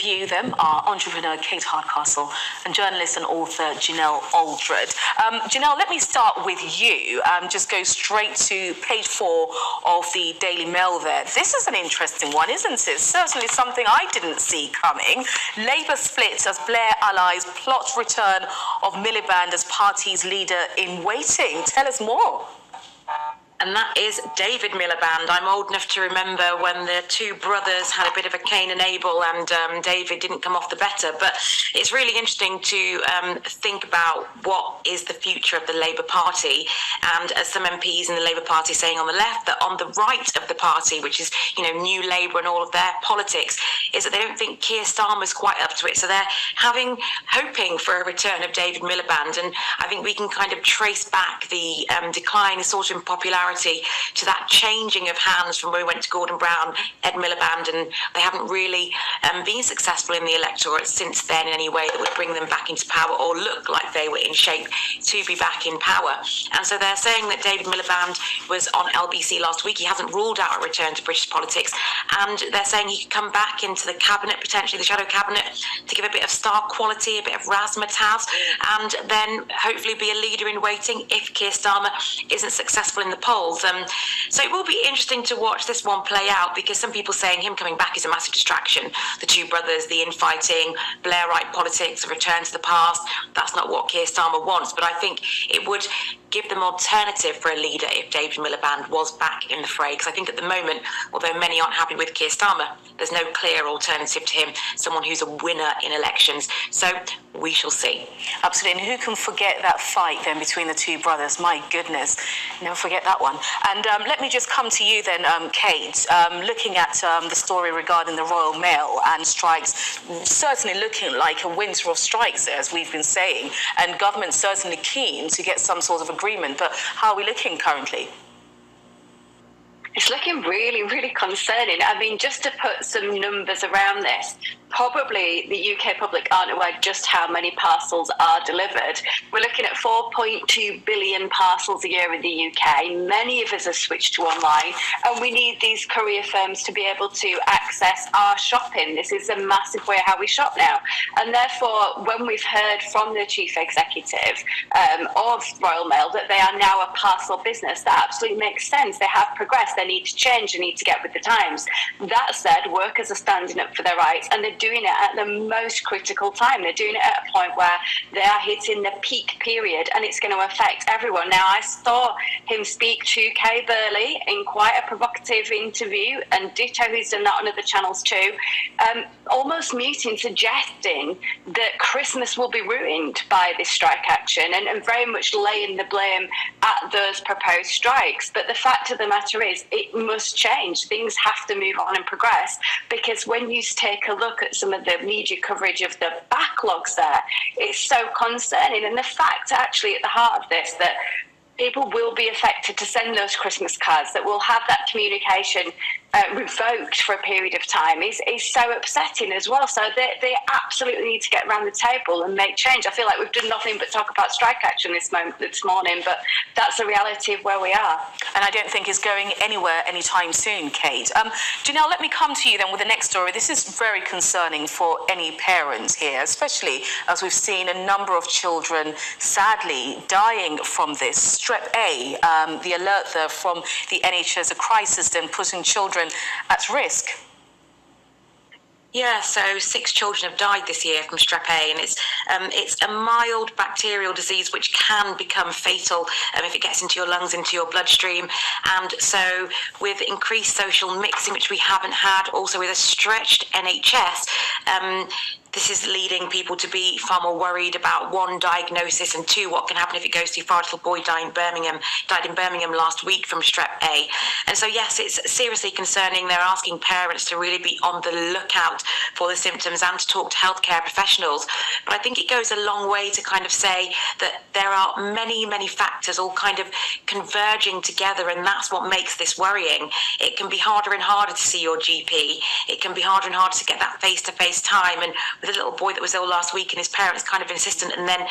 View them are entrepreneur Kate Hardcastle and journalist and author Janelle Aldred. Janelle, let me start with you. Just go straight to page 4 of the Daily Mail there. This is an interesting one, isn't it? Certainly something I didn't see coming. Labour splits as Blair allies plot return of Miliband as party's leader in waiting. Tell us more. And that is David Miliband. I'm old enough to remember when the two brothers had a bit of a Cain and Abel, and David didn't come off the better. But it's really interesting to think about what is the future of the Labour Party. And as some MPs in the Labour Party saying on the left, that on the right of the party, which is, New Labour and all of their politics, is that they don't think Keir Starmer's quite up to it. So they're hoping for a return of David Miliband. And I think we can kind of trace back the decline sort of in popularity to that changing of hands from when we went to Gordon Brown, Ed Miliband, and they haven't really been successful in the electorate since then in any way that would bring them back into power or look like they were in shape to be back in power. And so they're saying that David Miliband was on LBC last week. He hasn't ruled out a return to British politics, and they're saying he could come back into the cabinet, potentially the shadow cabinet, to give a bit of star quality, a bit of razzmatazz, and then hopefully be a leader in waiting if Keir Starmer isn't successful in the polls. So it will be interesting to watch this one play out, because some people saying him coming back is a massive distraction. The two brothers, the infighting, Blairite politics, a return to the past. That's not what Keir Starmer wants, but I think it would give them alternative for a leader if David Miliband was back in the fray. Because I think at the moment, although many aren't happy with Keir Starmer, there's no clear alternative to him, someone who's a winner in elections. So we shall see. Absolutely. And who can forget that fight then between the two brothers? My goodness, never forget that one. And let me just come to you then, Kate. Looking at the story regarding the Royal Mail and strikes, certainly looking like a winter of strikes, as we've been saying, and government certainly keen to get some sort of agreement. But how are we looking currently? It's looking really, really concerning. I mean, just to put some numbers around this, probably the UK public aren't aware just how many parcels are delivered. We're looking at 4.2 billion parcels a year in the UK. Many of us have switched to online, and we need these courier firms to be able to access our shopping. This is a massive way how we shop now. And therefore, when we've heard from the chief executive of Royal Mail that they are now a parcel business, that absolutely makes sense. They have progressed. They need to change. They need to get with the times. That said, workers are standing up for their rights, and they're doing it at the most critical time. They're doing it at a point where they are hitting the peak period, and it's going to affect everyone. Now, I saw him speak to Kay Burley in quite a provocative interview, and ditto, who's done that on other channels too, almost muting, suggesting that Christmas will be ruined by this strike action, and very much laying the blame at those proposed strikes. But the fact of the matter is, it must change. Things have to move on and progress, because when you take a look at some of the media coverage of the backlogs there, it's so concerning. And the fact actually at the heart of this, that people will be affected to send those Christmas cards, that will have that communication revoked for a period of time, is so upsetting as well. So they absolutely need to get around the table and make change. I feel like we've done nothing but talk about strike action this morning, but that's the reality of where we are. And I don't think it's going anywhere anytime soon, Kate. Janelle, let me come to you then with the next story. This is very concerning for any parent here, especially as we've seen a number of children sadly dying from this. Strep A, the alert there from the NHS, a crisis then putting children at risk. Yeah, so 6 children have died this year from Strep A, and it's a mild bacterial disease which can become fatal if it gets into your lungs, into your bloodstream. And so with increased social mixing, which we haven't had, also with a stretched NHS, this is leading people to be far more worried about, 1, diagnosis, and 2, what can happen if it goes too far. A little boy died in Birmingham last week from Strep A. And so, yes, it's seriously concerning. They're asking parents to really be on the lookout for the symptoms and to talk to healthcare professionals. But I think it goes a long way to kind of say that there are many, many factors all kind of converging together, and that's what makes this worrying. It can be harder and harder to see your GP. It can be harder and harder to get that face-to-face time. And with a little boy that was ill last week and his parents kind of insistent. And then,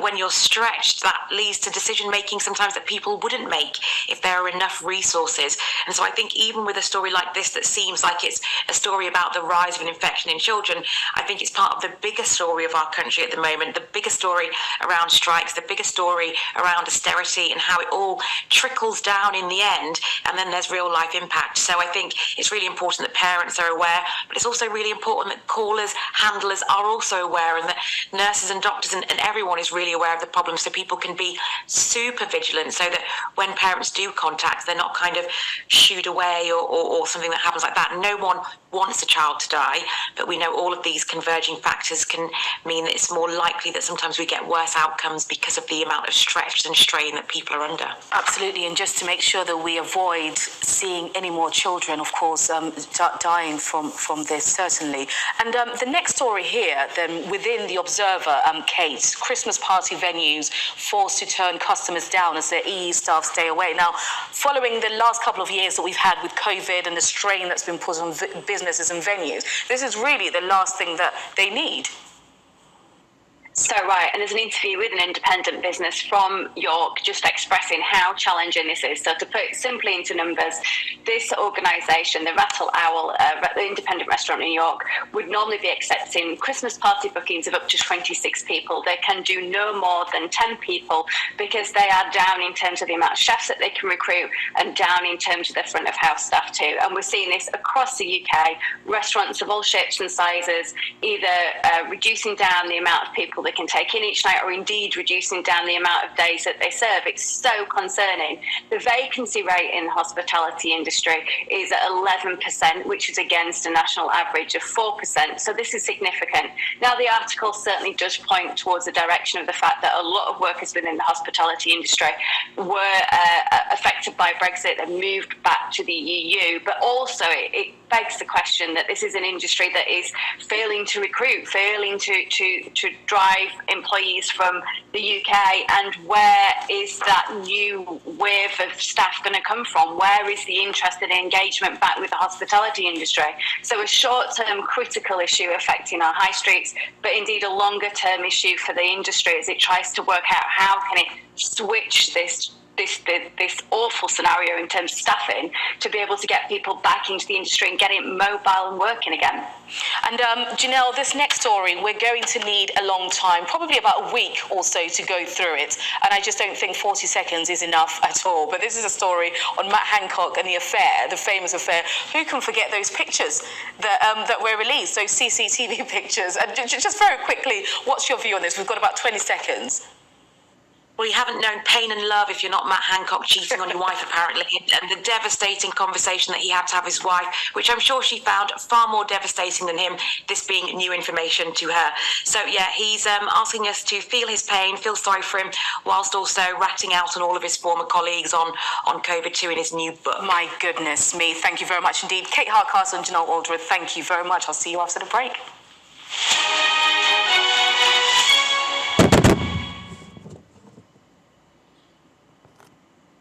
when you're stretched, that leads to decision making sometimes that people wouldn't make if there are enough resources. And so I think even with a story like this that seems like it's a story about the rise of an infection in children, I think it's part of the bigger story of our country at the moment, the bigger story around strikes, the bigger story around austerity and how it all trickles down in the end, and then there's real life impact. So I think it's really important that parents are aware, but it's also really important that callers, handlers are also aware, and that nurses and doctors and everyone is really aware of the problem, so people can be super vigilant, so that when parents do contact, they're not kind of shooed away or something that happens like that. No one wants a child to die, but we know all of these converging factors can mean that it's more likely that sometimes we get worse outcomes because of the amount of stretch and strain that people are under. Absolutely, and just to make sure that we avoid seeing any more children, of course, dying from this, certainly. And the next story here, then, within the Observer, Kate, Christmas party venues forced to turn customers down as their EE staff stay away. Now, following the last couple of years that we've had with COVID and the strain that's been put on businesses and venues, this is really the last thing that they need. So right, and there's an interview with an independent business from York just expressing how challenging this is. So to put it simply into numbers, this organisation, the Rattle Owl, the independent restaurant in York, would normally be accepting Christmas party bookings of up to 26 people. They can do no more than 10 people because they are down in terms of the amount of chefs that they can recruit and down in terms of their front of house staff too. And we're seeing this across the UK, restaurants of all shapes and sizes, either reducing down the amount of people they can take in each night, or indeed reducing down the amount of days that they serve. It's so concerning. The vacancy rate in the hospitality industry is at 11%, which is against a national average of 4%. So this is significant. Now, the article certainly does point towards the direction of the fact that a lot of workers within the hospitality industry were affected by Brexit and moved back to the EU, but also it begs the question that this is an industry that is failing to recruit, failing to drive employees from the UK, and where is that new wave of staff going to come from? Where is the interest and engagement back with the hospitality industry? So a short-term critical issue affecting our high streets, but indeed a longer-term issue for the industry as it tries to work out how can it switch this awful scenario in terms of staffing to be able to get people back into the industry and get it mobile and working again. And Janelle, this next story, we're going to need a long time, probably about a week or so to go through it. And I just don't think 40 seconds is enough at all. But this is a story on Matt Hancock and the affair, the famous affair. Who can forget those pictures that were released, those CCTV pictures? And just very quickly, what's your view on this? We've got about 20 seconds. Well, you haven't known pain and love if you're not Matt Hancock cheating on your wife, apparently, and the devastating conversation that he had to have with his wife, which I'm sure she found far more devastating than him, this being new information to her. So, yeah, he's asking us to feel his pain, feel sorry for him, whilst also ratting out on all of his former colleagues on COVID too in his new book. My goodness me. Thank you very much indeed. Kate Hardcastle and Janelle Aldred, thank you very much. I'll see you after the break.